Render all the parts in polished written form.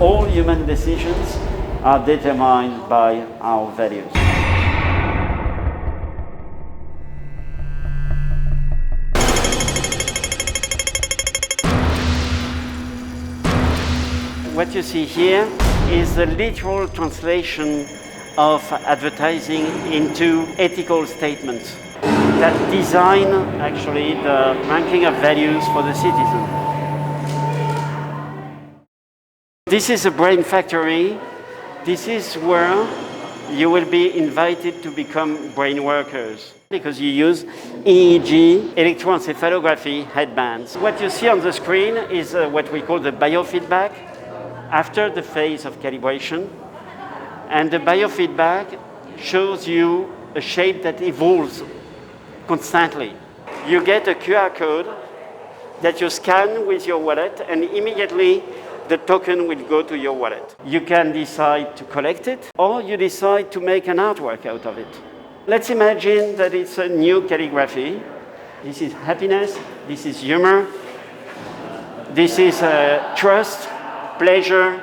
all human decisions are determined by our values. What you see here is the literal translation of advertising into ethical statements that design actually the ranking of values for the citizen. This is a brain factory. This is where you will be invited to become brain workers because you use EEG, electroencephalography headbands. What you see on the screen is what we call the biofeedback after the phase of calibration. And the biofeedback shows you a shape that evolves constantly. You get a QR code that you scan with your wallet, and immediately the token will go to your wallet. You can decide to collect it, or you decide to make an artwork out of it. Let's imagine that it's a new calligraphy. This is happiness, this is humor, this is trust, pleasure,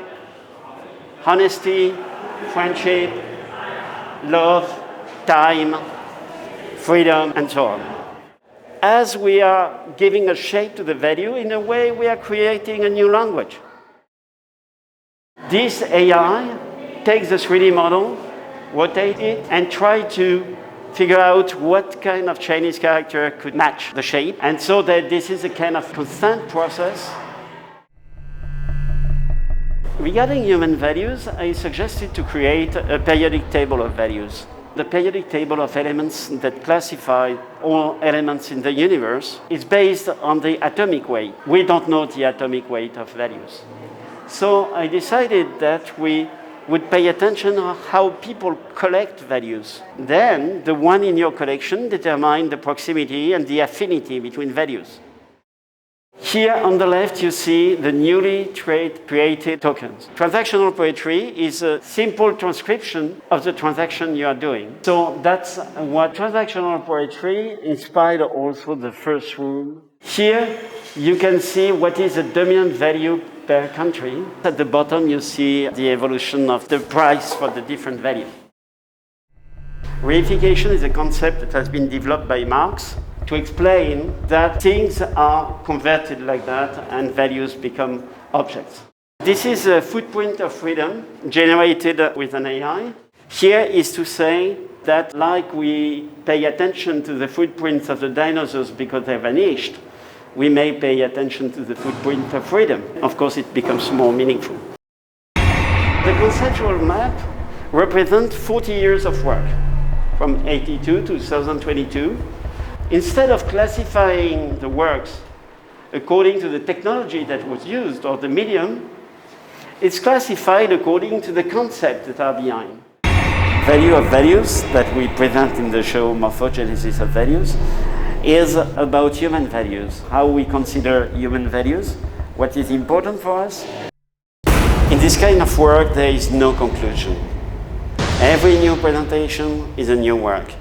honesty, friendship, love, time, freedom, and so on. As we are giving a shape to the value, in a way we are creating a new language. This AI takes the 3D model, rotates it, and tries to figure out what kind of Chinese character could match the shape. And so that this is a kind of constant process. Regarding human values, I suggested to create a periodic table of values. The periodic table of elements that classify all elements in the universe is based on the atomic weight. We don't know the atomic weight of values. So I decided that we would pay attention to how people collect values. Then the one in your collection determines the proximity and the affinity between values. Here on the left, you see the newly created tokens. Transactional poetry is a simple transcription of the transaction you are doing. So that's what transactional poetry inspired also the first rule. Here, you can see what is the dominant value per country. At the bottom, you see the evolution of the price for the different values. Reification is a concept that has been developed by Marx to explain that things are converted like that and values become objects. This is a footprint of freedom generated with an AI. Here is to say that like we pay attention to the footprints of the dinosaurs because they vanished, we may pay attention to the footprint of freedom. Of course, it becomes more meaningful. The conceptual map represents 40 years of work, from 82 to 2022. Instead of classifying the works according to the technology that was used or the medium, it's classified according to the concepts that are behind. Value of values that we present in the show Morphogenesis of Values is about human values, how we consider human values, what is important for us. In this kind of work, there is no conclusion. Every new presentation is a new work.